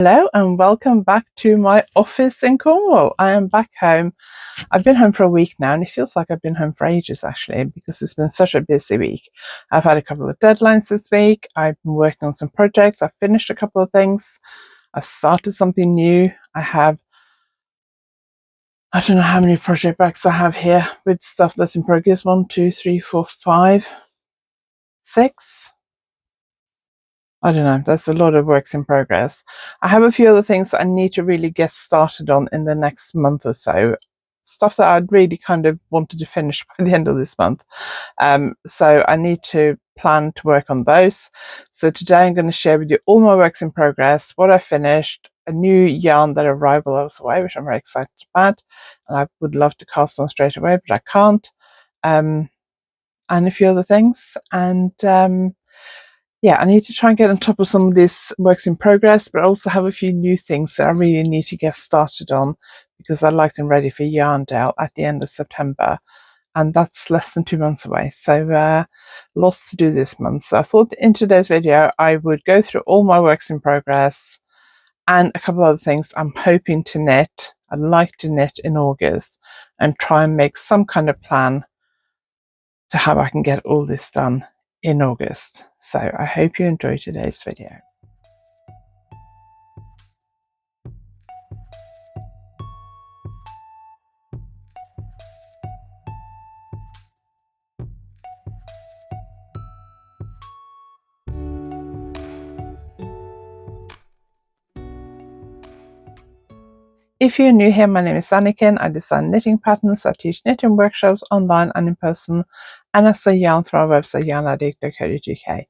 Hello and welcome back to my office in Cornwall. I am back home. I've been home for a week now and it feels like I've been home for ages actually because it's been such a busy week. I've had a couple of deadlines this week. I've been working on some projects. I've finished a couple of things. I've started something new. I don't know how many project bags I have here with stuff that's in progress. 1, 2, 3, 4, 5, 6. I don't know, there's a lot of works in progress. I have a few other things that I need to really get started on in the next month or so. Stuff that I'd really kind of wanted to finish by the end of this month. So I need to plan to work on those. So today I'm going to share with you all my works in progress, what I finished, a new yarn that arrived while I was away, which I'm very excited about. And I would love to cast on straight away, but I can't. And a few other things. And yeah, I need to try and get on top of some of these works in progress, but I also have a few new things that I really need to get started on because I'd like them ready for YarnAddict at the end of September. And that's less than 2 months away. So lots to do this month. So I thought in today's video, I would go through all my works in progress and a couple of other things I'm hoping to knit. I'd like to knit in August and try and make some kind of plan to how I can get all this done in August. So I hope you enjoy today's video. If you're new here, my name is Anniken. I design knitting patterns. I teach knitting workshops online and in person, and I sell yarn through our website yarnaddict.co.uk. If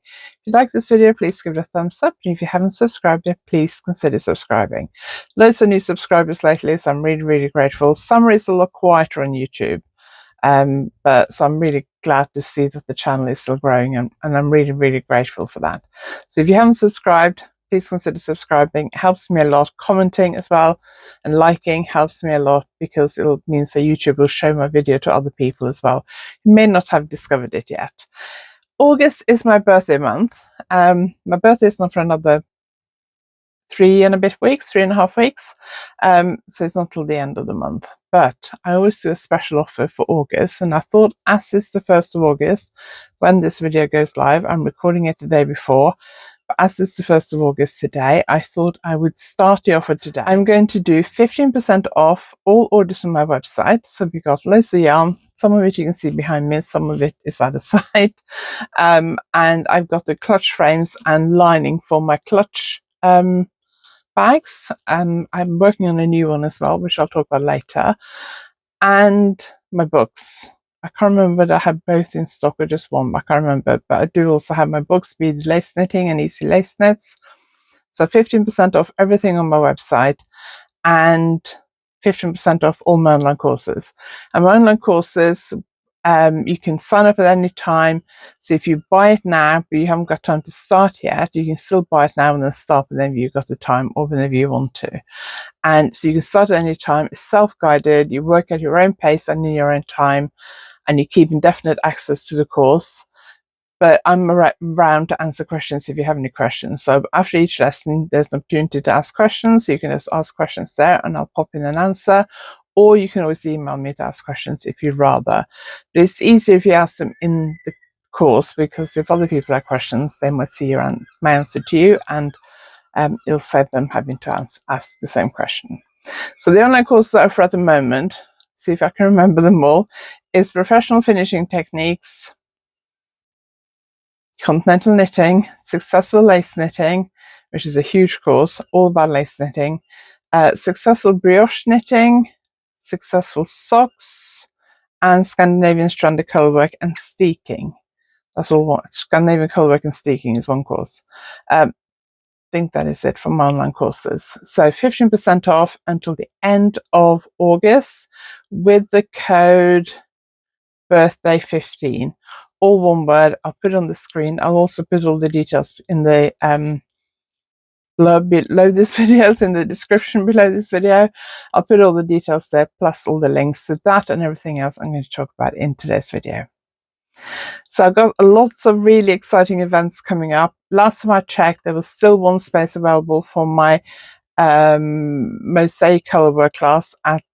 you like this video, please give it a thumbs up, and if you haven't subscribed yet, please consider subscribing. Loads of new subscribers lately, so I'm really grateful. Summer is a lot quieter on YouTube, but so I'm really glad to see that the channel is still growing, and I'm really grateful for that. So if you haven't subscribed, please consider subscribing. It helps me a lot. Commenting as well and liking helps me a lot because it means that YouTube will show my video to other people as well who may not have discovered it yet. August is my birthday month. My birthday is not for another 3.5 weeks. So it's not till the end of the month. But I always do a special offer for August, and I thought, as it's the 1st of August, when this video goes live, I'm recording it the day before. As it's the 1st of August today, I thought I would start the offer today. I'm going to do 15% off all orders on my website. So we've got loads of yarn. Some of it you can see behind me, some of it is at the side. And I've got the clutch frames and lining for my clutch bags. I'm working on a new one as well, which I'll talk about later. And my books. I can't remember whether I have both in stock or just one. I can't remember, but I do also have my books, Speed Lace Knitting and Easy Lace Knits. So 15% off everything on my website and 15% off all my online courses. And my online courses, you can sign up at any time. So if you buy it now, but you haven't got time to start yet, you can still buy it now and then start whenever you've got the time or whenever you want to. And so you can start at any time. It's self-guided. You work at your own pace and in your own time, and you keep indefinite access to the course. But I'm around to answer questions if you have any questions. So after each lesson, there's an opportunity to ask questions. You can just ask questions there and I'll pop in an answer. Or you can always email me to ask questions if you'd rather. But it's easier if you ask them in the course, because if other people have questions, they might see my answer to you, and it'll save them having to ask the same question. So the online courses I offer at the moment, see if I can remember them all, is Professional Finishing Techniques, Continental Knitting, Successful Lace Knitting, which is a huge course, all about lace knitting, Successful Brioche Knitting, Successful Socks, and Scandinavian Stranded Colourwork and Steeking. That's all one. Scandinavian Colourwork and Steeking is one course. I think that is it for my online courses. So 15% off until the end of August with the code birthday15. All one word. I'll put it on the screen. I'll also put all the details in the below this video, in the description below this video. I'll put all the details there, plus all the links to that and everything else I'm going to talk about in today's video. So I've got lots of really exciting events coming up. Last time I checked, there was still one space available for my mosaic colourwork class at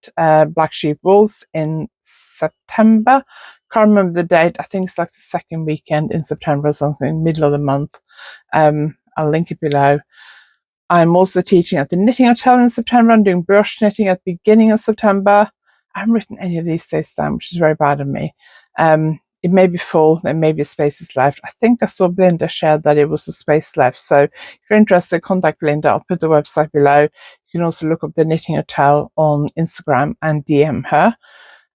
Black Sheep Wools in September. Can't remember the date. I think it's like the second weekend in September or something, middle of the month. I'll link it below. I'm also teaching at the Knitting Hotel in September. I'm doing brush knitting at the beginning of September. I haven't written any of these dates down, which is very bad of me. It may be full, there may be spaces left. I think I saw Belinda shared that it was a space left. So if you're interested, contact Belinda. I'll put the website below. You can also look up the Knitting Hotel on Instagram and DM her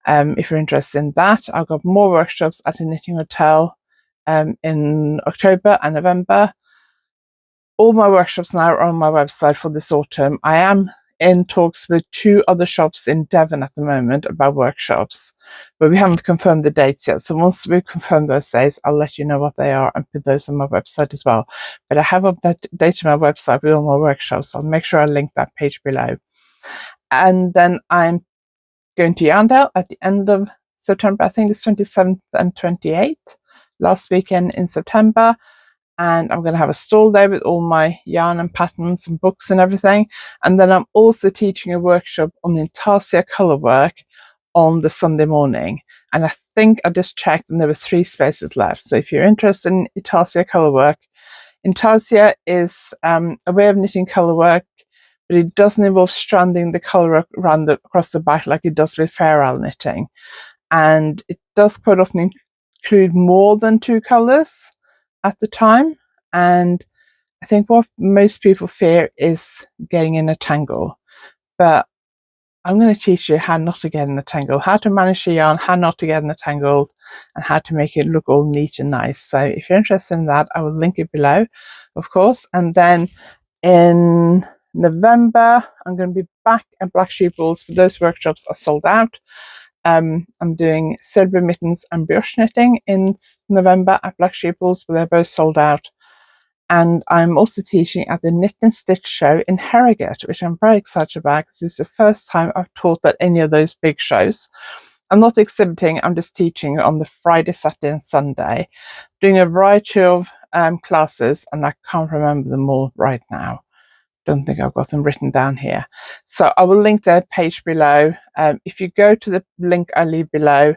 if you're interested in that. I've got more workshops at the Knitting Hotel in October and November. All my workshops now are on my website for this autumn. I am in talks with 2 other shops in Devon at the moment about workshops, but we haven't confirmed the dates yet. So once we confirm those dates, I'll let you know what they are and put those on my website as well. But I have updated my website with all my workshops, so I'll make sure I link that page below. And then I'm going to Yarndale at the end of September. I think it's 27th and 28th, last weekend in September. And I'm going to have a stall there with all my yarn and patterns and books and everything. And then I'm also teaching a workshop on the Intarsia colourwork on the Sunday morning. And I think I just checked and there were 3 spaces left. So if you're interested in Intarsia colourwork, Intarsia is a way of knitting colourwork, but it doesn't involve stranding the colour around across the back like it does with Fair Isle knitting. And it does quite often include more than 2 colours at the time, and I think what most people fear is getting in a tangle, but I'm going to teach you how not to get in a tangle, how to manage your yarn, how not to get in a tangle, and how to make it look all neat and nice. So if you're interested in that, I will link it below, of course. And then in November, I'm going to be back at Black Sheep Wools, but those workshops are sold out. I'm doing silver mittens and brush knitting in November at Black Sheep Wools, but they're both sold out. And I'm also teaching at the Knit and Stitch show in Harrogate, which I'm very excited about because it's the first time I've taught at any of those big shows. I'm not exhibiting, I'm just teaching on the Friday, Saturday and Sunday, doing a variety of classes, and I can't remember them all right now. Don't think I've got them written down here. So I will link their page below. If you go to the link I leave below,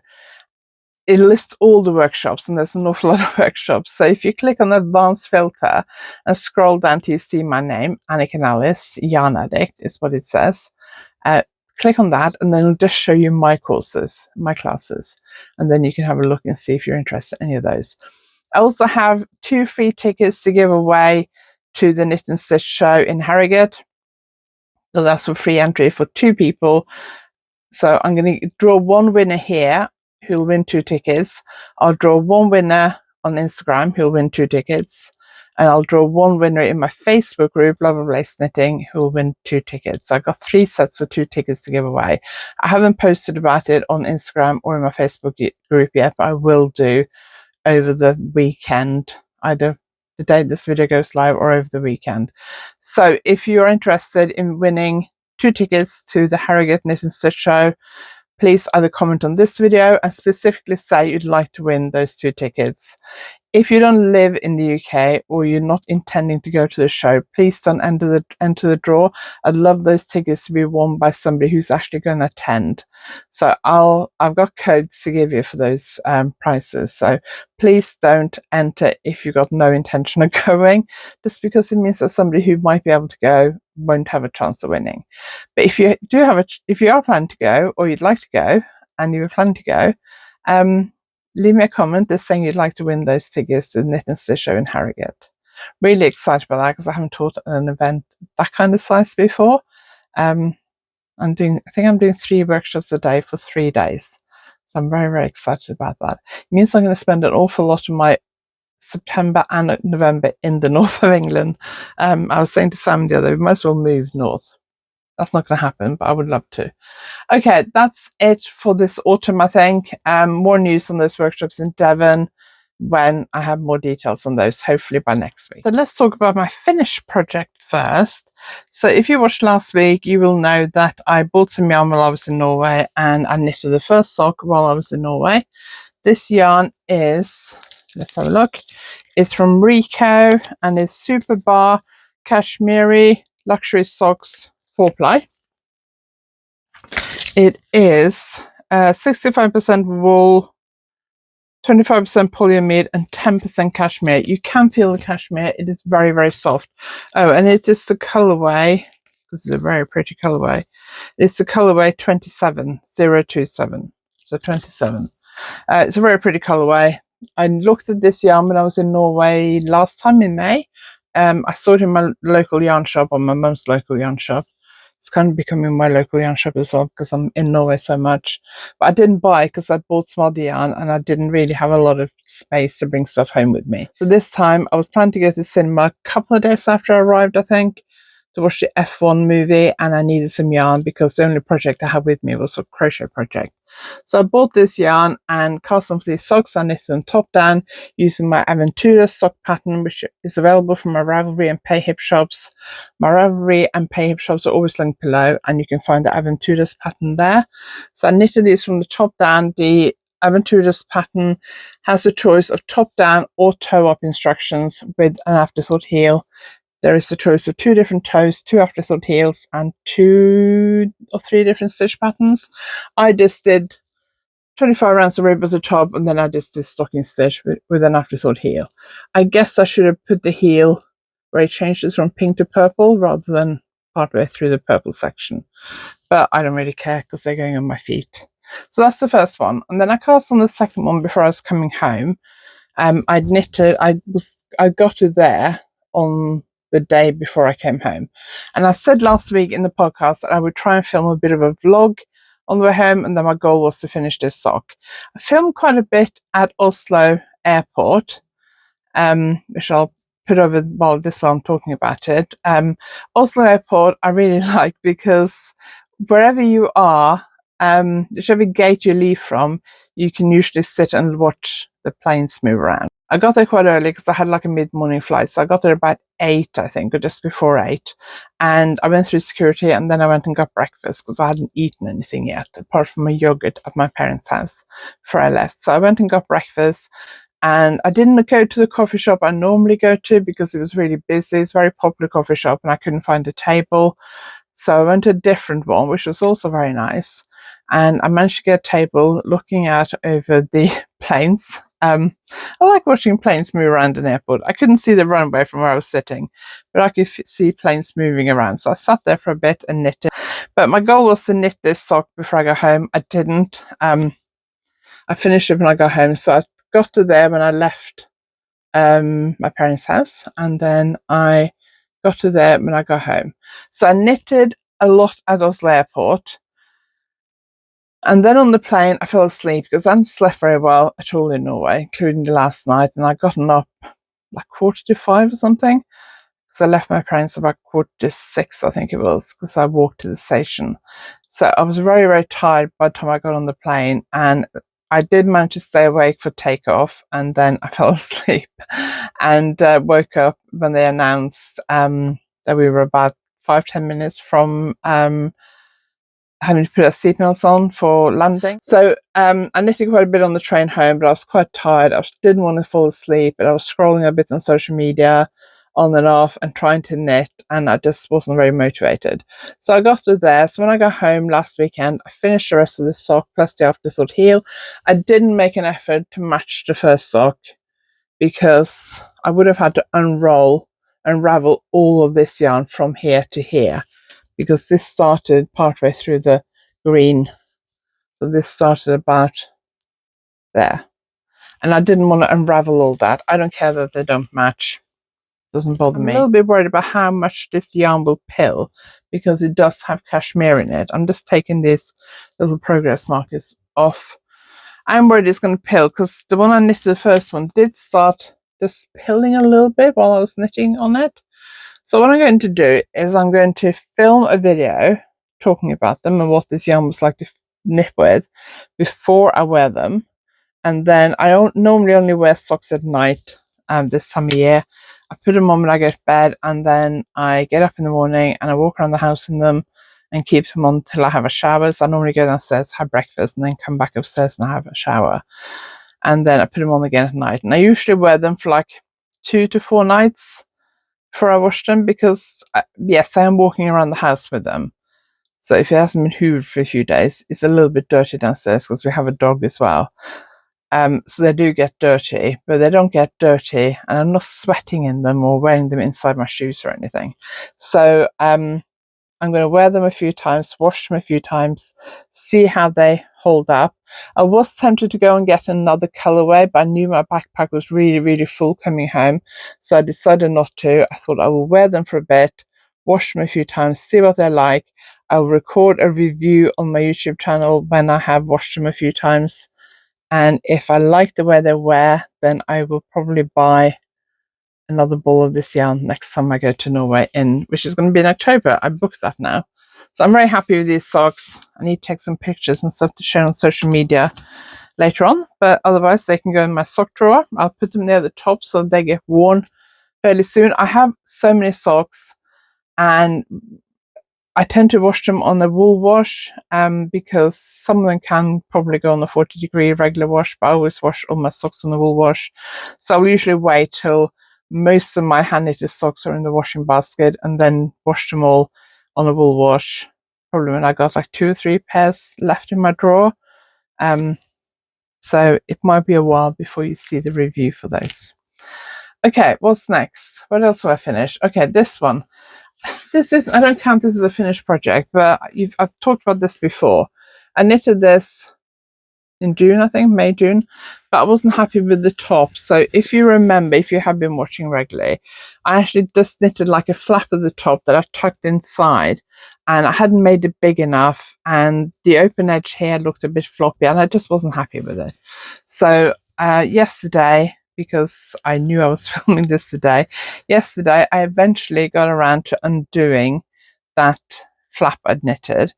it lists all the workshops, and there's an awful lot of workshops. So if you click on the advanced filter and scroll down till you see my name, Anniken Allis, YarnAddict is what it says. Click on that and then it'll just show you my courses, my classes. And then you can have a look and see if you're interested in any of those. I also have 2 free tickets to give away to the Knit and Stitch show in Harrogate. So that's for free entry for 2 people. So I'm going to draw 1 winner here who'll win 2 tickets. I'll draw 1 winner on Instagram who'll win 2 tickets. And I'll draw 1 winner in my Facebook group, Love of Lace Knitting, who will win 2 tickets. So I've got 3 sets of 2 tickets to give away. I haven't posted about it on Instagram or in my Facebook group yet, but I will do over the weekend, either the day this video goes live or over the weekend. So if you're interested in winning 2 tickets to the Harrogate Knit and Stitch show, please either comment on this video and specifically say you'd like to win those 2 tickets. If you don't live in the UK or you're not intending to go to the show, please don't enter the draw. I'd love those tickets to be won by somebody who's actually going to attend. So I've got codes to give you for those prices. So please don't enter if you've got no intention of going, just because it means that somebody who might be able to go won't have a chance of winning. But if you are planning to go, or you'd like to go, and you're planning to go, leave me a comment just saying you'd like to win those tickets to the Knit and Stitch show in Harrogate. Really excited about that because I haven't taught at an event that kind of size before. I think I'm doing 3 workshops a day for 3 days. So I'm very, very excited about that. It means I'm going to spend an awful lot of my September and November in the north of England. I was saying to Sam the other day, we might as well move north. That's not going to happen, but I would love to. Okay, that's it for this autumn, I think. More news on those workshops in Devon when I have more details on those, hopefully by next week. So let's talk about my finished project first. So if you watched last week, you will know that I bought some yarn while I was in Norway, and I knitted the first sock while I was in Norway. This yarn is, let's have a look, it's from Rico and it's Super Bar Kashmiri Luxury Socks 4-ply. It is 65% wool, 25% polyamide and 10% cashmere. You can feel the cashmere. It is very, very soft. Oh, and it is the colorway. This is a very pretty colorway. It's the colorway 27027. So 27. It's a very pretty colorway. I looked at this yarn when I was in Norway last time in May. I saw it in my local yarn shop, or my mum's local yarn shop. It's kind of becoming my local yarn shop as well because I'm in Norway so much. But I didn't buy because I bought some other yarn and I didn't really have a lot of space to bring stuff home with me. So this time I was planning to go to the cinema a couple of days after I arrived, I think, to watch the F1 movie, and I needed some yarn because the only project I had with me was a crochet project. So I bought this yarn and cast some of these socks. I knitted them top down using my Aventura sock pattern, which is available from my Ravelry and Payhip shops. My Ravelry and Payhip shops are always linked below, and you can find the Aventura's pattern there. So I knitted these from the top down. The Aventura's pattern has a choice of top down or toe up instructions with an afterthought heel. There is a choice of 2 different toes, 2 afterthought heels, and 2 or 3 different stitch patterns. I just did 25 rounds of rib at the top, and then I just did stocking stitch with an afterthought heel. I guess I should have put the heel where it changes from pink to purple rather than partway through the purple section. But I don't really care because they're going on my feet. So that's the first one. And then I cast on the second one before I was coming home. I'd knitted, I got it there on the day before I came home. And I said last week in the podcast that I would try and film a bit of a vlog on the way home, and then my goal was to finish this sock. I filmed quite a bit at Oslo airport, which I'll put over while I'm talking about it. Oslo airport I really like because wherever you are, whichever gate you leave from, you can usually sit and watch the planes move around. I got there quite early because I had like a mid-morning flight, so I got there about 8, I think, or just before 8, and I went through security, and then I went and got breakfast because I hadn't eaten anything yet apart from a yogurt at my parents' house before I left. So I went and got breakfast, and I didn't go to the coffee shop I normally go to because it was really busy. It's a very popular coffee shop and I couldn't find a table. So I went to a different one, which was also very nice. And I managed to get a table looking out over the planes. I like watching planes move around an airport. I couldn't see the runway from where I was sitting, but I could see planes moving around. So I sat there for a bit and knitted. But my goal was to knit this sock before I got home. I didn't. I finished it when I got home. So I got to there when I left my parents' house, and then I got to there when I got home. So I knitted a lot at Oslo airport, and then on the plane I fell asleep because I hadn't slept very well at all in Norway, including the last night, and I'd gotten up like 4:45 or something because I left my parents about 5:45, I think it was, because I walked to the station. So I was very, very tired by the time I got on the plane, and I did manage to stay awake for takeoff, and then I fell asleep and woke up when they announced that we were about 5-10 minutes from having to put our seatbelts on for landing. So I knitted quite a bit on the train home, but I was quite tired. I didn't want to fall asleep, but I was scrolling a bit on social media on and off and trying to knit, and I just wasn't very motivated. So I got to there. So when I got home last weekend, I finished the rest of the sock plus the afterthought heel. I didn't make an effort to match the first sock because I would have had to unravel all of this yarn from here to here, because this started partway through the green. So this started about there. And I didn't want to unravel all that. I don't care that they don't match. Doesn't bother me. I'm a little bit worried about how much this yarn will pill because it does have cashmere in it. I'm just taking these little progress markers off. I'm worried it's going to pill because the one I knitted, the first one, did start just pilling a little bit while I was knitting on it. So what I'm going to do is I'm going to film a video talking about them and what this yarn was like to knit with before I wear them. And then I don't normally only wear socks at night this time of year. I put them on when I go to bed, and then I get up in the morning and I walk around the house in them and keep them on till I have a shower. So I normally go downstairs, have breakfast, and then come back upstairs and have a shower. And then I put them on again at night. And I usually wear them for like 2 to 4 nights before I wash them, because yes, I am walking around the house with them. So if it hasn't been hoovered for a few days, it's a little bit dirty downstairs because we have a dog as well. So they do get dirty, but they don't get dirty, and I'm not sweating in them or wearing them inside my shoes or anything. So I'm going to wear them a few times, wash them a few times, see how they hold up. I was tempted to go and get another colorway, but I knew my backpack was really, really full coming home. So I decided not to. I thought I will wear them for a bit, wash them a few times, see what they're like. I'll record a review on my YouTube channel when I have washed them a few times. And if I like the way they wear, then I will probably buy another ball of this yarn next time I go to Norway, which is going to be in October. I booked that now. So I'm very happy with these socks. I need to take some pictures and stuff to share on social media later on, but otherwise they can go in my sock drawer. I'll put them near the top so they get worn fairly soon. I have so many socks, and I tend to wash them on a wool wash because some of them can probably go on a 40-degree regular wash, but I always wash all my socks on the wool wash. So I'll usually wait till most of my hand knitted socks are in the washing basket and then wash them all on a wool wash, probably when I got like 2 or 3 pairs left in my drawer. So it might be a while before you see the review for those. Okay, what's next? What else have I finished? Okay, this one. This is, I don't count this as a finished project, but I've talked about this before. I knitted this in June, I think, May, June, but I wasn't happy with the top. So if you remember, if you have been watching regularly, I actually just knitted like a flap of the top that I tucked inside, and I hadn't made it big enough, and the open edge here looked a bit floppy, and I just wasn't happy with it. So yesterday, because I knew I was filming this today, I eventually got around to undoing that flap I'd knitted.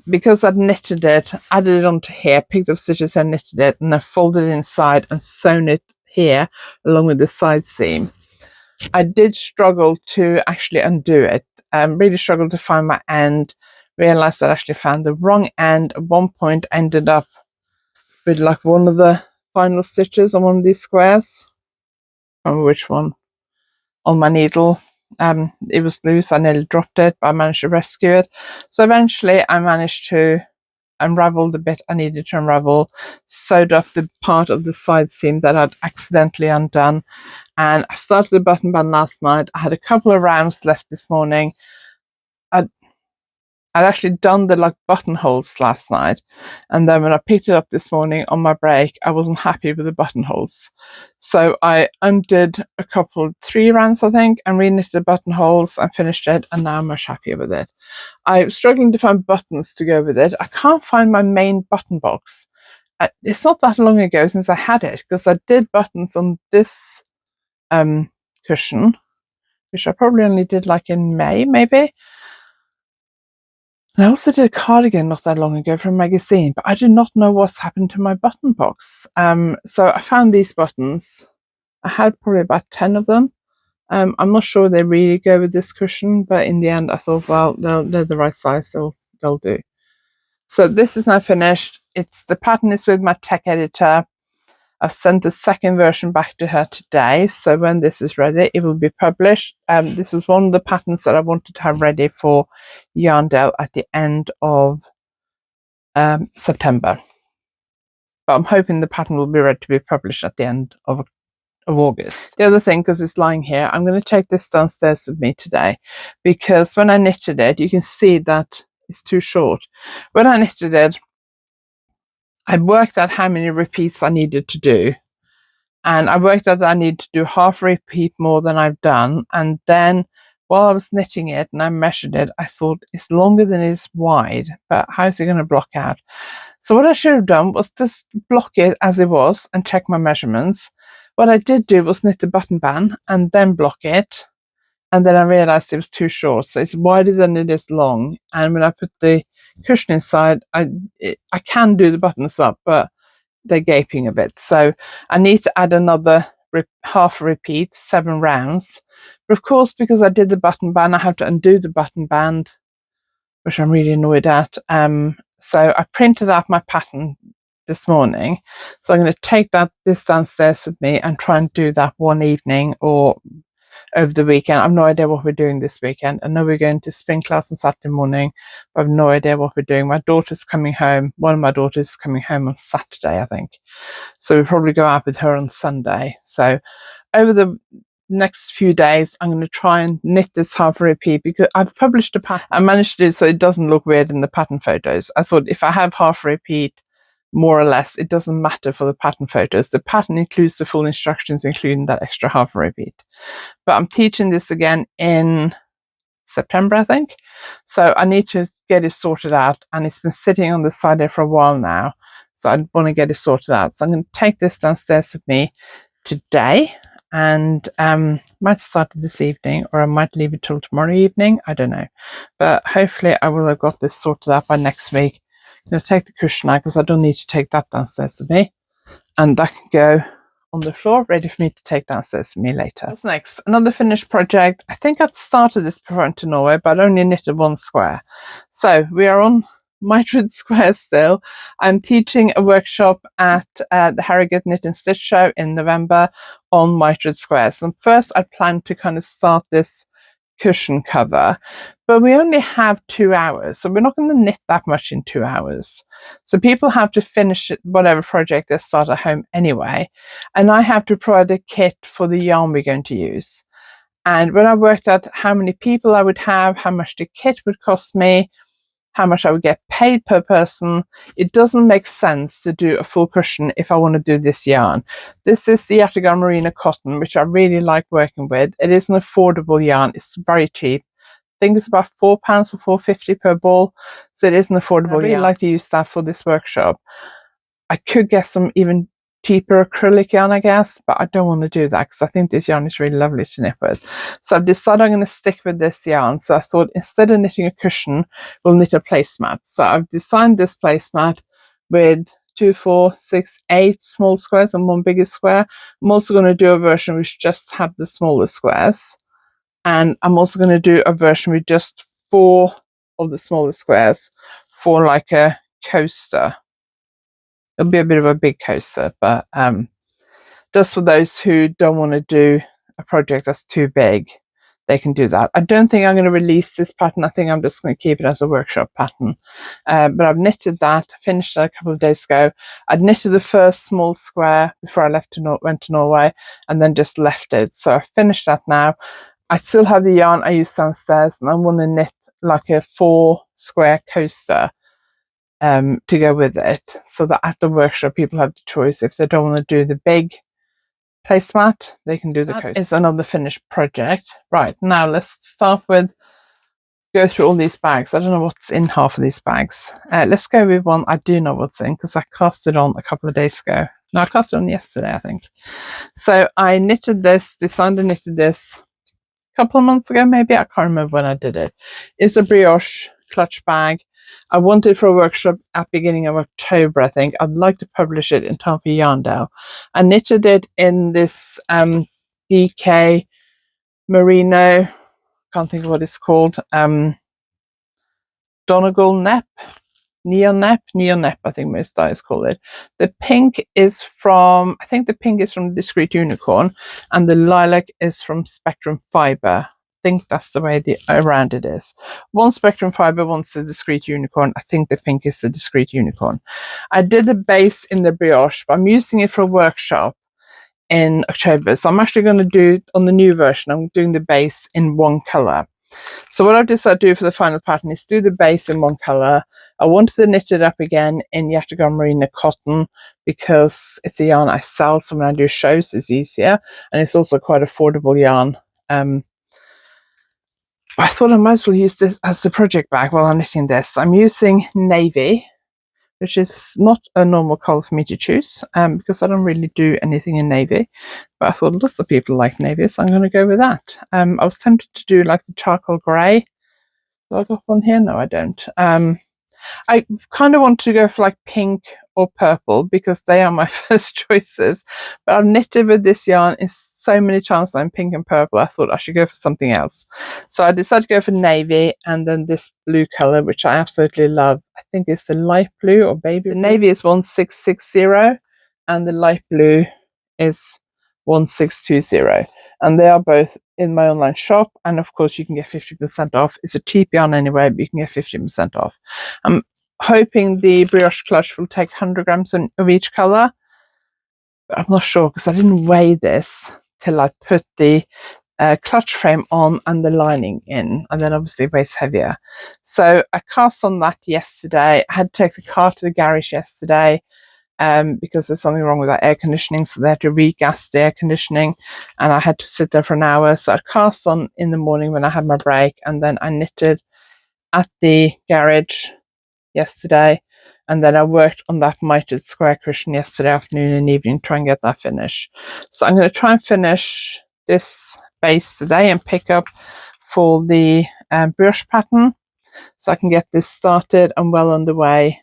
Because I'd knitted it, added it onto here, picked up stitches and knitted it, and I folded it inside and sewn it here along with the side seam. I did struggle to actually undo it. Really struggled to find my end. Realized I'd actually found the wrong end. At one point, ended up with like one of the final stitches on one of these squares. I don't remember which one. On my needle. It was loose. I nearly dropped it, but I managed to rescue it. So eventually I managed to unravel the bit I needed to unravel, sewed up the part of the side seam that I'd accidentally undone, and I started the button band last night. I had a couple of rounds left this morning. I'd actually done the like buttonholes last night, and then when I picked it up this morning on my break, I wasn't happy with the buttonholes. So I undid 3 rounds, I think, and reknitted the buttonholes and finished it, and now I'm much happier with it. I'm struggling to find buttons to go with it. I can't find my main button box. It's not that long ago since I had it, because I did buttons on this cushion, which I probably only did like in May, maybe. And I also did a cardigan not that long ago from a magazine, but I do not know what's happened to my button box. So I found these buttons. I had probably about 10 of them. I'm not sure they really go with this cushion, but in the end I thought, well, they're the right size, so they'll do. So this is now finished. The pattern is with my tech editor. I've sent the second version back to her today, so when this is ready, it will be published. This is one of the patterns that I wanted to have ready for YarnAddict at the end of September. But I'm hoping the pattern will be ready to be published at the end of August. The other thing, because it's lying here, I'm going to take this downstairs with me today, because when I knitted it, you can see that it's too short. When I knitted it, I worked out how many repeats I needed to do, and I worked out that I need to do half a repeat more than I've done. And then while I was knitting it and I measured it, I thought it's longer than it's wide, but how's it going to block out? So what I should have done was just block it as it was and check my measurements. What I did do was knit the button band and then block it, and then I realized it was too short, so it's wider than it is long. And when I put the cushion inside, I can do the buttons up, but they're gaping a bit, so I need to add another half repeat, 7 rounds. But of course, because I did the button band, I have to undo the button band, which I'm really annoyed at. So I printed out my pattern this morning, so I'm going to take this downstairs with me and try and do that one evening, or over the weekend. I've no idea what we're doing this weekend. I know we're going to spin class on Saturday morning, but I've no idea what we're doing. My daughter's coming home. One of my daughters is coming home on Saturday, I think. So we'll probably go out with her on Sunday. So over the next few days, I'm going to try and knit this half repeat, because I've published a pattern. I managed to do it so it doesn't look weird in the pattern photos. I thought if I have half repeat, more or less, it doesn't matter for the pattern photos. The pattern includes the full instructions, including that extra half repeat. But I'm teaching this again in September, I think. So I need to get it sorted out, and it's been sitting on the side there for a while now. So I want to get it sorted out. So I'm going to take this downstairs with me today, and might start it this evening, or I might leave it till tomorrow evening. I don't know. But hopefully I will have got this sorted out by next week. I'm going to take the cushion out because I don't need to take that downstairs with me. And that can go on the floor, ready for me to take downstairs with me later. What's next? Another finished project. I think I'd started this before I went to Norway, but I only knitted one square. So we are on mitred square still. I'm teaching a workshop at the Harrogate Knit and Stitch Show in November on mitred squares. And first I plan to kind of start this cushion cover, but we only have 2 hours, so we're not going to knit that much in 2 hours. So people have to finish whatever project they start at home anyway, and I have to provide a kit for the yarn we're going to use. And when I worked out how many people I would have, how much the kit would cost me, how much I would get paid per person, it doesn't make sense to do a full cushion if I want to do this yarn. This is the Yataghan Merino cotton, which I really like working with. It is an affordable yarn. It's very cheap. I think it's about £4 or £4.50 per ball. So it is an affordable yarn. I really like to use that for this workshop. I could get some even cheaper acrylic yarn, I guess, but I don't want to do that because I think this yarn is really lovely to knit with. So I've decided I'm going to stick with this yarn. So I thought instead of knitting a cushion, we'll knit a placemat. So I've designed this placemat with 2, 4, 6, 8 small squares and one bigger square. I'm also going to do a version which just have the smaller squares. And I'm also going to do a version with just 4 of the smaller squares for like a coaster. It'll be a bit of a big coaster, but just for those who don't want to do a project that's too big, they can do that. I don't think I'm going to release this pattern. I think I'm just going to keep it as a workshop pattern. But I've knitted that, finished that a couple of days ago. I'd knitted the first small square before I went to Norway, and then just left it. So I finished that now. I still have the yarn I used downstairs, and I want to knit like a 4 square coaster to go with it, so that at the workshop people have the choice. If they don't want to do the big placemat, they can do the coaster. It's another finished project. Right, now let's start with go through all these bags. I don't know what's in half of these bags. Let's go with one I do know what's in, because I cast it on a couple of days ago. No, I cast it on yesterday, I think. So I knitted this, decided to knitted this a couple of months ago, maybe. I can't remember when I did it. It's a brioche clutch bag. I wanted for a workshop at beginning of October, I think. I'd like to publish it in time for Yarndale. I knitted it in this DK Merino, can't think of what it's called, Donegal Nep, Neon Nep, I think most dyes call it. The pink is from, I think the pink is from Discreet Unicorn, and the lilac is from Spectrum Fibre. I think that's the way around it is. One Spectrum Fibre, one's the Discreet Unicorn. I think the pink is the Discreet Unicorn. I did the base in the brioche, but I'm using it for a workshop in October. So I'm actually going to do, on the new version, I'm doing the base in one colour. So what I've decided to do for the final pattern is do the base in one colour. I wanted to knit it up again in Yataghan Merino cotton, because it's a yarn I sell, so when I do shows it's easier, and it's also quite affordable yarn. I thought I might as well use this as the project bag while I'm knitting this. I'm using navy, which is not a normal colour for me to choose, because I don't really do anything in navy. But I thought lots of people like navy, so I'm going to go with that. I was tempted to do like the charcoal grey. Do I got one here? No, I don't. I kind of want to go for like pink or purple, because they are my first choices. But I've knitted with this yarn in so many times I'm pink and purple, I thought I should go for something else. So I decided to go for navy, and then this blue colour, which I absolutely love. I think it's the light blue or baby. The navy is 1660 and the light blue is 1620. And they are both in my online shop, and of course you can get 50% off. It's a cheap yarn anyway, but you can get 50% off. I'm hoping the brioche clutch will take 100 grams of each colour, but I'm not sure because I didn't weigh this till I put the clutch frame on and the lining in, and then obviously it weighs heavier. So I cast on that yesterday. I had to take the car to the garage yesterday because there's something wrong with that air conditioning, so they had to regas the air conditioning, and I had to sit there for an hour. So I cast on in the morning when I had my break, and then I knitted at the garage yesterday, and then I worked on that mitered square cushion yesterday afternoon and evening to try and get that finished. So I'm going to try and finish this base today and pick up for the brioche pattern so I can get this started and well underway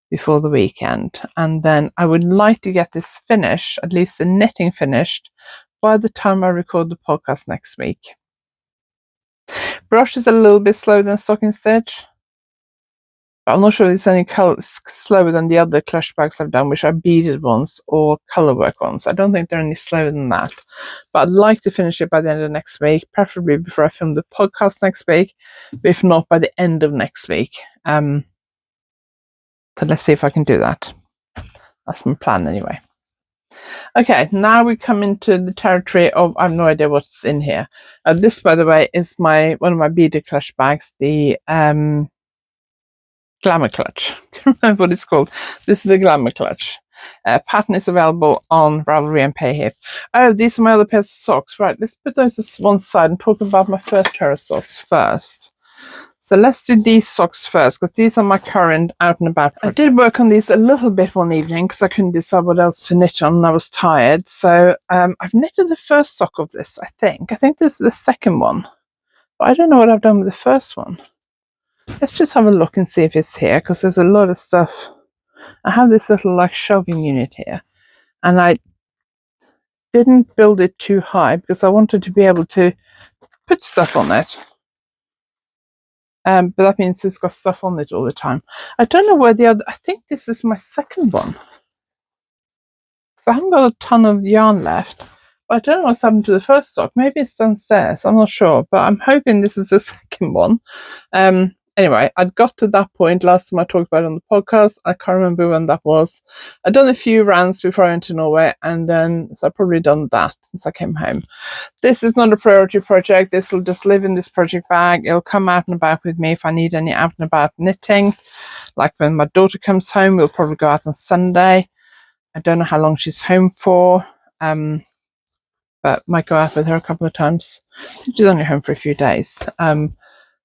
before the weekend. And then I would like to get this finished, at least the knitting finished, by the time I record the podcast next week. Brioche is a little bit slower than stocking stitch. I'm not sure it's any slower than the other clutch bags I've done, which are beaded ones or colourwork ones. I don't think they're any slower than that. But I'd like to finish it by the end of next week, preferably before I film the podcast next week, but if not, by the end of next week. So let's see if I can do that. That's my plan anyway. Okay, now we come into the territory of I have no idea what's in here. This, by the way, is one of my beaded clutch bags, the Glamour Clutch. I can't remember what it's called. This is a Glamour Clutch. Pattern is available on Ravelry and Payhip. Oh, these are my other pairs of socks. Right, let's put those to one side and talk about my first pair of socks first. So let's do these socks first, because these are my current out and about project. I did work on these a little bit one evening because I couldn't decide what else to knit on and I was tired. So I've knitted the first sock of this, I think. I think this is the second one. But I don't know what I've done with the first one. Let's just have a look and see if it's here, because there's a lot of stuff. I have this little like shelving unit here, and I didn't build it too high because I wanted to be able to put stuff on it. But that means it's got stuff on it all the time. I don't know where the other, I think this is my second one. So I haven't got a ton of yarn left. But I don't know what's happened to the first sock. Maybe it's downstairs, I'm not sure. But I'm hoping this is the second one. Anyway, I'd got to that point last time I talked about it on the podcast. I can't remember when that was. I'd done a few rounds before I went to Norway, and then so I've probably done that since I came home. This is not a priority project. This will just live in this project bag. It'll come out and about with me if I need any out and about knitting. Like when my daughter comes home, we'll probably go out on Sunday. I don't know how long she's home for, but might go out with her a couple of times. She's only home for a few days.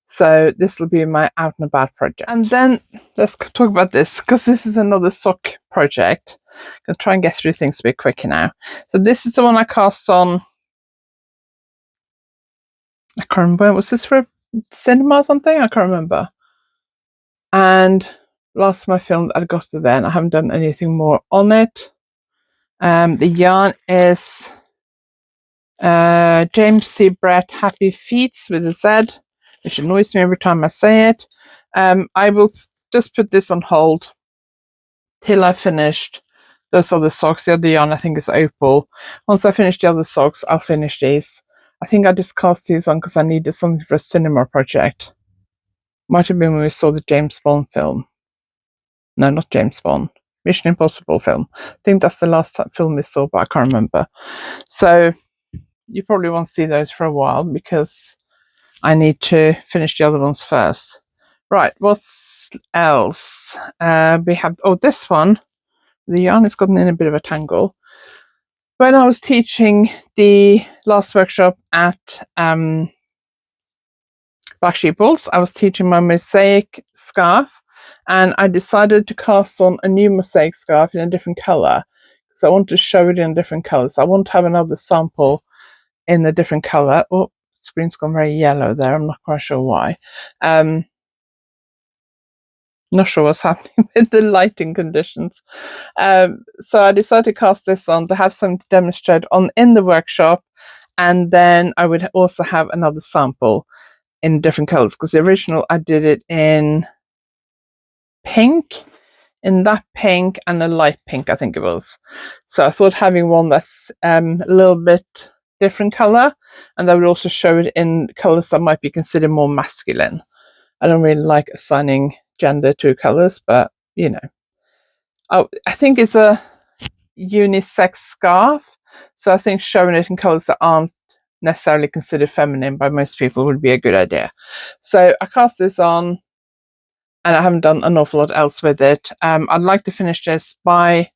So this will be my out and about project. And then let's talk about this, because this is another sock project. I'm going to try and get through things a bit quicker now. So this is the one I cast on. I can't remember. Was this for a cinema or something? I can't remember. And last time I filmed, I got to then. I haven't done anything more on it. The yarn is James C. Brett Happy Feets with a Z, which annoys me every time I say it. I will just put this on hold till I finished those other socks. The other yarn I think is Opal. Once I finish the other socks, I'll finish these. I think I just cast these on because I needed something for a cinema project. Might have been when we saw the James Bond film. No, not James Bond. Mission Impossible film. I think that's the last film we saw, but I can't remember. So you probably won't see those for a while because I need to finish the other ones first. Right, what else? We have, this one. The yarn has gotten in a bit of a tangle. When I was teaching the last workshop at Black Sheep Balls, I was teaching my mosaic scarf, and I decided to cast on a new mosaic scarf in a different colour because I want to show it in a different colour. So I want to have another sample in a different colour. Oh, the screen's gone very yellow there. I'm not quite sure why. Not sure what's happening with the lighting conditions. So I decided to cast this on to have something to demonstrate on in the workshop, and then I would also have another sample in different colours, because the original I did it in pink, in that pink and a light pink, I think it was. So I thought having one that's a little bit different colour, and they would also show it in colours that might be considered more masculine. I don't really like assigning gender to colours, but you know. Oh, I think it's a unisex scarf, so I think showing it in colours that aren't necessarily considered feminine by most people would be a good idea. So I cast this on, and I haven't done an awful lot else with it. I'd like to finish this by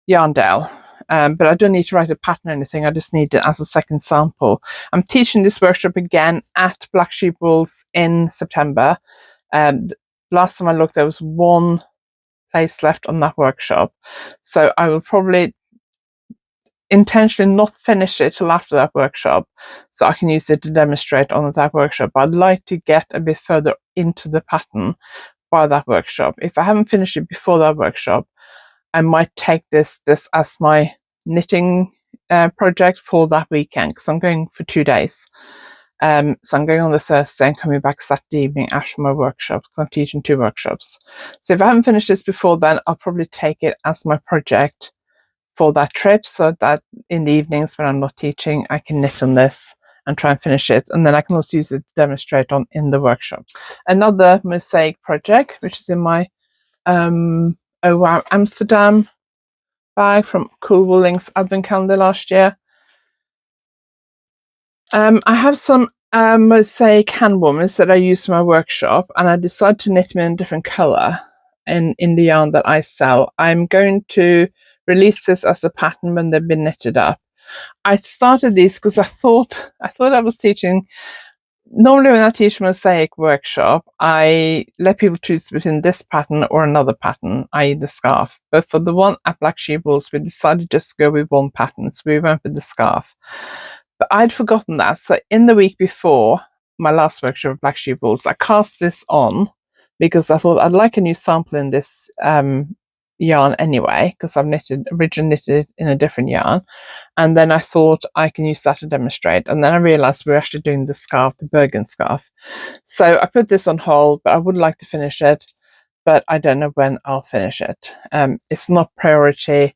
YarnAddict, but I don't need to write a pattern or anything. I just need it as a second sample. I'm teaching this workshop again at Black Sheep Wools in September. Last time I looked, there was one place left on that workshop, so I will probably intentionally not finish it till after that workshop, so I can use it to demonstrate on that workshop. But I'd like to get a bit further into the pattern by that workshop. If I haven't finished it before that workshop, I might take this as my knitting project for that weekend, because I'm going for 2 days. So I'm going on the Thursday and coming back Saturday evening after my workshop, because I'm teaching 2 workshops. So if I haven't finished this before then, I'll probably take it as my project for that trip, so that in the evenings when I'm not teaching, I can knit on this and try and finish it, and then I can also use it to demonstrate on in the workshop. Another mosaic project, which is in my Oh Wow Amsterdam bag from Cool Woolings advent calendar last year. I have some mosaic hand warmers that I use for my workshop, and I decided to knit them in a different colour in the yarn that I sell. I'm going to release this as a pattern when they've been knitted up. I started these because I thought I was teaching. Normally when I teach a mosaic workshop, I let people choose between this pattern or another pattern, i.e. the scarf. But for the one at Black Sheep Wools, we decided just to go with one pattern, so we went with the scarf. But I'd forgotten that, so in the week before my last workshop of Black Sheep Wools, I cast this on because I thought I'd like a new sample in this yarn anyway, because I've originally knitted in a different yarn, and then I thought I can use that to demonstrate, and then I realized we're actually doing the scarf, the Bergen scarf. So I put this on hold, but I would like to finish it, but I don't know when I'll finish it. It's not priority. I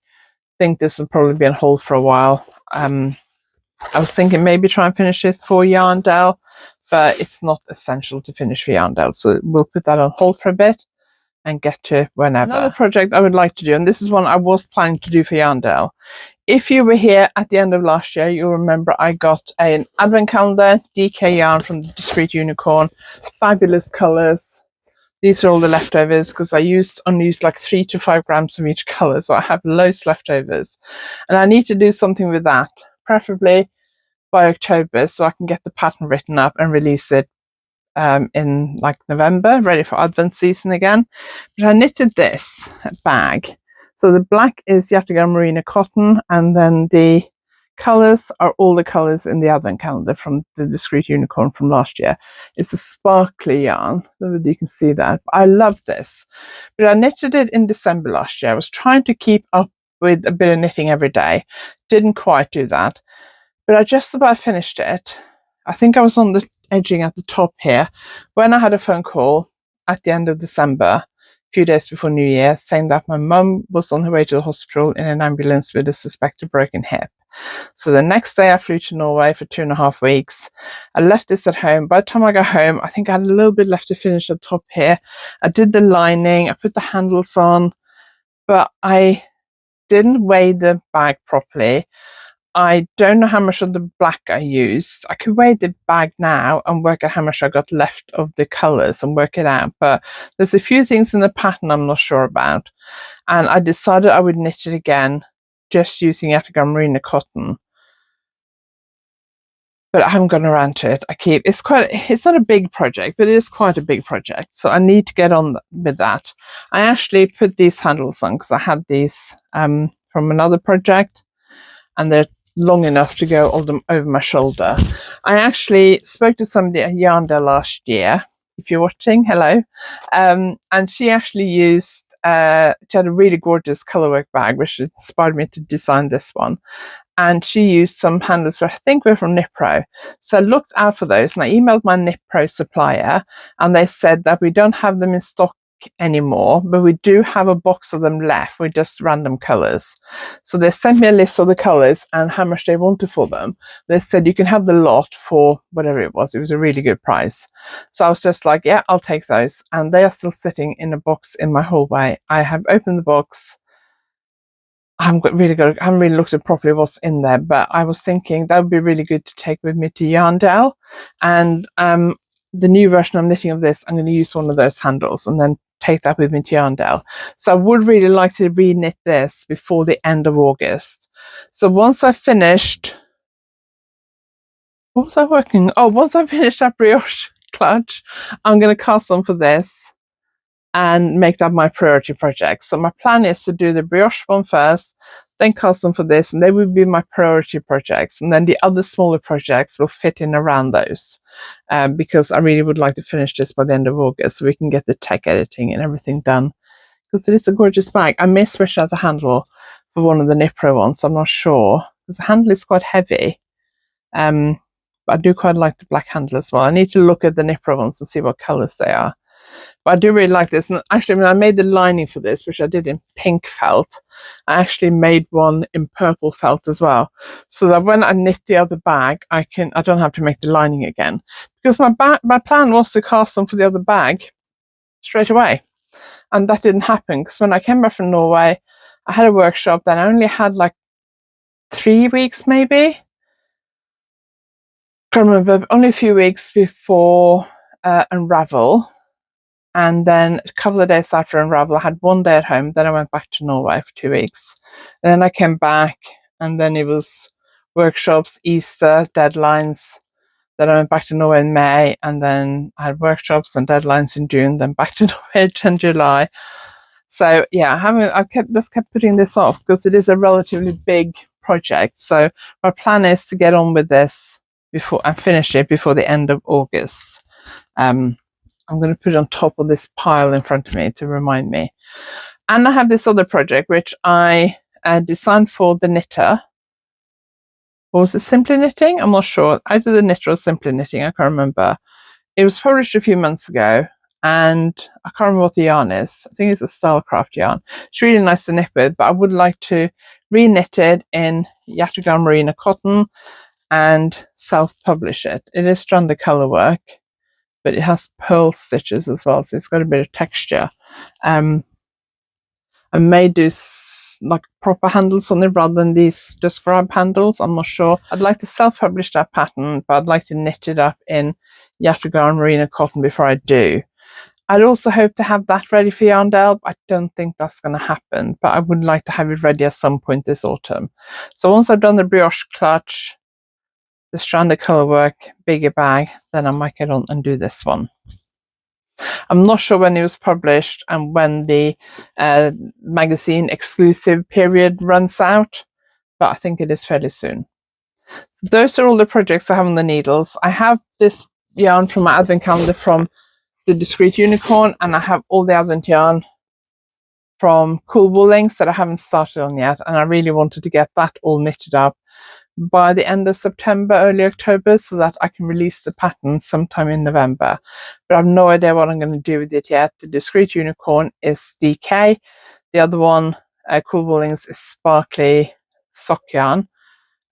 think this will probably be on hold for a while. I was thinking maybe try and finish it for YarnAddict, but it's not essential to finish for YarnAddict, so we'll put that on hold for a bit and get to whenever. Another project I would like to do, and this is one I was planning to do for YarnAddict. If you were here at the end of last year, you'll remember I got an advent calendar, DK yarn from the Discreet Unicorn, fabulous colours. These are all the leftovers because I only used like 3 to 5 grams of each colour, so I have loads leftovers. And I need to do something with that, preferably by October, so I can get the pattern written up and release it in like November, ready for Advent season again. But I knitted this bag. So the black is Yataghan Merino cotton, and then the colours are all the colours in the Advent calendar from the Discreet Unicorn from last year. It's a sparkly yarn. I don't know if you can see that. I love this. But I knitted it in December last year. I was trying to keep up with a bit of knitting every day. Didn't quite do that. But I just about finished it. I think I was on the edging at the top here when I had a phone call at the end of December, a few days before New Year, saying that my mum was on her way to the hospital in an ambulance with a suspected broken hip. So the next day I flew to Norway for 2.5 weeks. I left this at home. By the time I got home, I think I had a little bit left to finish the top here. I did the lining, I put the handles on, but I didn't weigh the bag properly. I don't know how much of the black I used. I could weigh the bag now and work out how much I got left of the colours and work it out. But there's a few things in the pattern I'm not sure about. And I decided I would knit it again, just using Yataghan Merino cotton. But I haven't gone around to it. It's not a big project, but it is quite a big project. So I need to get on with that. I actually put these handles on because I had these from another project, and they're long enough to go all them over my shoulder. I actually spoke to somebody at YarnAddict last year. If you're watching, hello. And she actually used, she had a really gorgeous colourwork bag, which inspired me to design this one. And she used some handles which I think were from Knit Pro. So I looked out for those, and I emailed my Knit Pro supplier, and they said that we don't have them in stock anymore, but we do have a box of them left with just random colors. So they sent me a list of the colors and how much they wanted for them. They said you can have the lot for whatever it was. It was a really good price. So I was just like, yeah, I'll take those. And they are still sitting in a box in my hallway. I have opened the box. I haven't really looked at properly what's in there, but I was thinking that would be really good to take with me to Yarndale. And the new version I'm knitting of this, I'm going to use one of those handles and then take that with me to Yarndale. So I would really like to re-knit this before the end of August. So once I've finished, what was I working? Oh, once I've finished that brioche clutch, I'm going to cast on for this and make that my priority project. So my plan is to do the brioche one first, then cast on for this, and they will be my priority projects. And then the other smaller projects will fit in around those, because I really would like to finish this by the end of August so we can get the tech editing and everything done. Because it is a gorgeous bag. I may switch out the handle for one of the Knit Pro ones. I'm not sure because the handle is quite heavy. But I do quite like the black handle as well. I need to look at the Knit Pro ones and see what colors they are. But I do really like this. And actually, when I made the lining for this, which I did in pink felt, I actually made one in purple felt as well. So that when I knit the other bag, I don't have to make the lining again. Because my plan was to cast on for the other bag straight away. And that didn't happen because when I came back from Norway, I had a workshop. Then I only had like 3 weeks maybe. I can't remember, only a few weeks before Unravel. And then a couple of days after Unravel, I had 1 day at home. Then I went back to Norway for 2 weeks. And then I came back, and then it was workshops, Easter, deadlines. Then I went back to Norway in May, and then I had workshops and deadlines in June, then back to Norway in July. So yeah, I kept putting this off because it is a relatively big project. So my plan is to get on with this before I finish it before the end of August. I'm going to put it on top of this pile in front of me to remind me. And I have this other project which I designed for the knitter. Or was it Simply Knitting? I'm not sure. Either the knitter or Simply Knitting, I can't remember. It was published a few months ago, and I can't remember what the yarn is. I think it's a Stylecraft yarn. It's really nice to knit with, but I would like to re-knit it in Yataghan Merino cotton and self-publish it. It is stranded colour work, but it has pearl stitches as well, so it's got a bit of texture. I may do like proper handles on it rather than these just grab handles. I'm not sure. I'd like to self-publish that pattern, but I'd like to knit it up in Yataghan Merino cotton before I do. I'd also hope to have that ready for Yarndale. I don't think that's going to happen, but I would like to have it ready at some point this autumn. So once I've done the brioche clutch, the stranded colour work, bigger bag, then I might get on and do this one. I'm not sure when it was published and when the magazine exclusive period runs out, but I think it is fairly soon. So those are all the projects I have on the needles. I have this yarn from my advent calendar from the Discreet Unicorn, and I have all the advent yarn from Cool Wool Links that I haven't started on yet, and I really wanted to get that all knitted up by the end of September, early October, so that I can release the pattern sometime in November. But I have no idea what I'm going to do with it yet. The Discreet Unicorn is DK. The other one, Cool Wool Links, is sparkly sock yarn,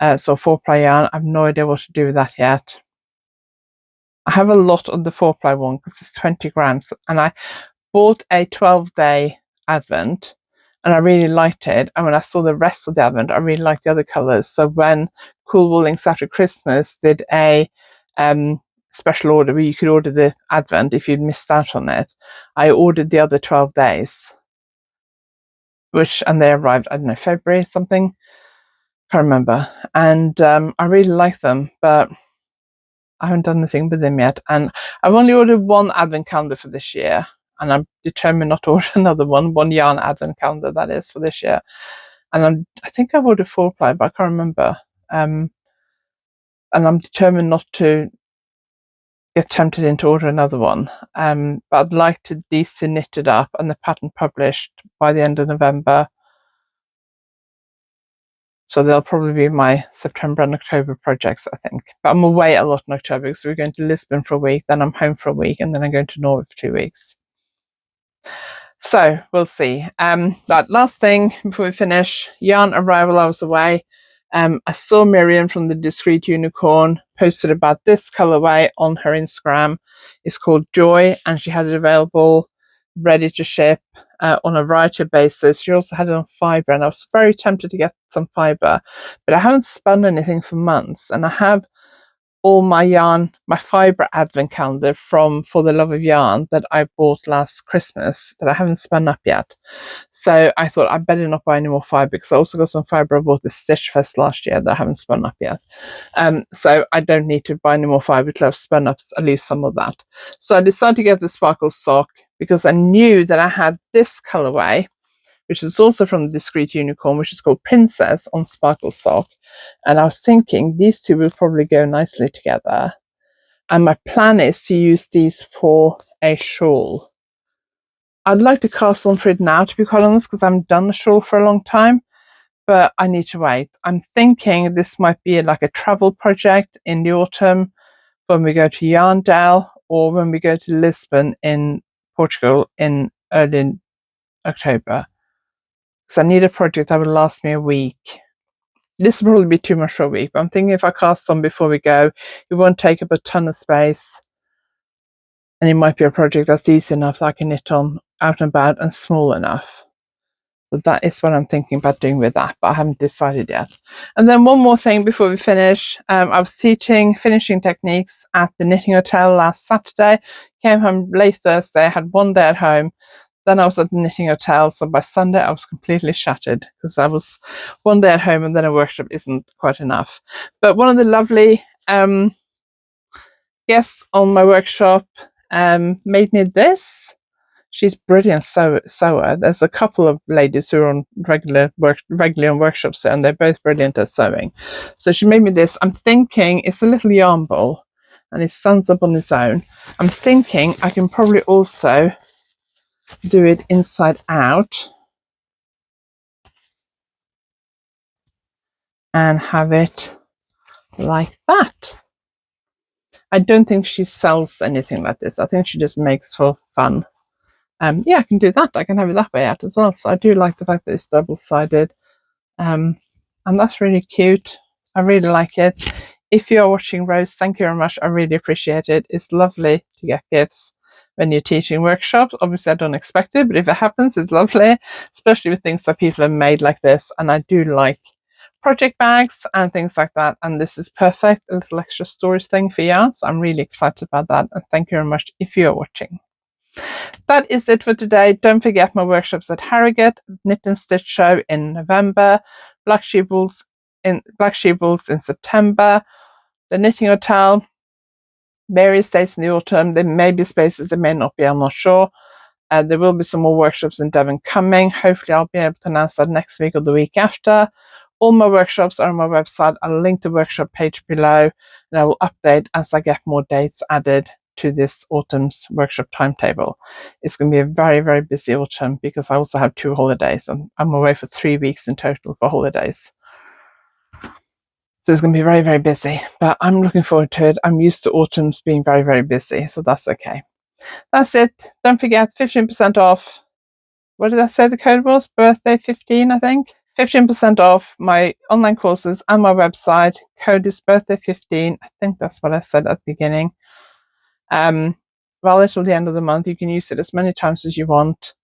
so 4-ply yarn. I have no idea what to do with that yet. I have a lot of the 4-ply one because it's 20 grams, and I bought a 12-day advent and I really liked it. And when I saw the rest of the advent, I really liked the other colours. So when Cool Wool Links after Christmas did a special order where you could order the advent if you'd missed out on it, I ordered the other 12 days, and they arrived, I don't know, February something, can't remember. And I really like them, but I haven't done anything with them yet. And I've only ordered one advent calendar for this year, and I'm determined not to order another one yarn advent calendar, that is, for this year. And I think I've ordered 4-ply, but I can't remember. And I'm determined not to get tempted into order another one. But I'd like these to knit it up and the pattern published by the end of November. So they'll probably be my September and October projects, I think. But I'm away a lot in October because we're going to Lisbon for a week, then I'm home for a week, and then I'm going to Norway for 2 weeks. So we'll see. But last thing before we finish, yarn arrival. I was away. I saw Miriam from the Discreet Unicorn posted about this colorway on her Instagram. It's called Joy, and she had it available, ready to ship on a variety of bases. She also had it on fiber, and I was very tempted to get some fiber, but I haven't spun anything for months, and I have all my yarn, my fiber advent calendar from For the Love of Yarn that I bought last Christmas that I haven't spun up yet. So I thought I'd better not buy any more fiber, because I also got some fiber I bought this Stitch Fest last year that I haven't spun up yet. So I don't need to buy any more fiber till I've spun up at least some of that. So I decided to get the sparkle sock because I knew that I had this colorway, which is also from the Discreet Unicorn, which is called Princess on Sparkle Sock. And I was thinking these two will probably go nicely together. And my plan is to use these for a shawl. I'd like to cast on for it now, to be quite honest, because I haven't done a shawl for a long time, but I need to wait. I'm thinking this might be like a travel project in the autumn when we go to Yarndale, or when we go to Lisbon in Portugal in early October. So I need a project that will last me a week. This will probably be too much for a week, but I'm thinking if I cast on before we go, it won't take up a ton of space, and it might be a project that's easy enough that I can knit on out and about and small enough. So that is what I'm thinking about doing with that, but I haven't decided yet. And then one more thing before we finish. I was teaching finishing techniques at the Knitting Hotel last Saturday. Came home late Thursday, had one day at home. Then I was at the Knitting Hotel, so by Sunday I was completely shattered, because I was one day at home and then a workshop isn't quite enough. But one of the lovely guests on my workshop made me this. She's brilliant sewer. There's a couple of ladies who are on regularly on workshops, and they're both brilliant at sewing. So she made me this. I'm thinking it's a little yarn ball, and it stands up on its own. I'm thinking I can probably also do it inside out and have it like that. I don't think she sells anything like this. I think she just makes for fun. Yeah, I can do that. I can have it that way out as well. So I do like the fact that it's double-sided. And that's really cute. I really like it. If you're watching, Rose, thank you very much. I really appreciate it. It's lovely to get gifts when you're teaching workshops. Obviously, I don't expect it, but if it happens, it's lovely, especially with things that people have made like this. And I do like project bags and things like that. And this is perfect, a little extra storage thing for yarn. So I'm really excited about that. And thank you very much if you're watching. That is it for today. Don't forget my workshops at Harrogate, Knit and Stitch Show in November, Black Sheeples in September, the Knitting Hotel, various dates in the autumn. There may be spaces, there may not be, I'm not sure. There will be some more workshops in Devon coming. Hopefully I'll be able to announce that next week or the week after. All my workshops are on my website. I'll link the workshop page below, and I will update as I get more dates added to this autumn's workshop timetable. It's going to be a very, very busy autumn, because I also have 2 holidays, and I'm away for 3 weeks in total for holidays. So it's going to be very, very busy, but I'm looking forward to it. I'm used to autumns being very, very busy, so that's okay. That's it. Don't forget, 15% off. What did I say the code was? Birthday 15, I think. 15% off my online courses and my website. Code is birthday 15. I think that's what I said at the beginning. Valid till the end of the month. You can use it as many times as you want.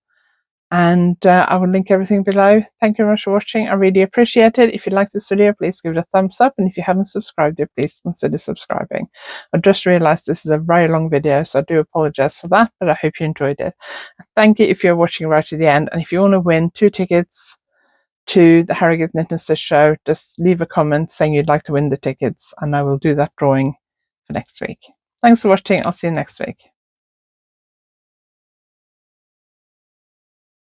And I will link everything below. Thank you very much for watching. I really appreciate it. If you like this video, please give it a thumbs up. And if you haven't subscribed yet, please consider subscribing. I just realized this is a very long video, so I do apologize for that, but I hope you enjoyed it. Thank you if you're watching right to the end. And if you want to win 2 tickets to the Harrogate Knit and Stitch Show, just leave a comment saying you'd like to win the tickets, and I will do that drawing for next week. Thanks for watching. I'll see you next week.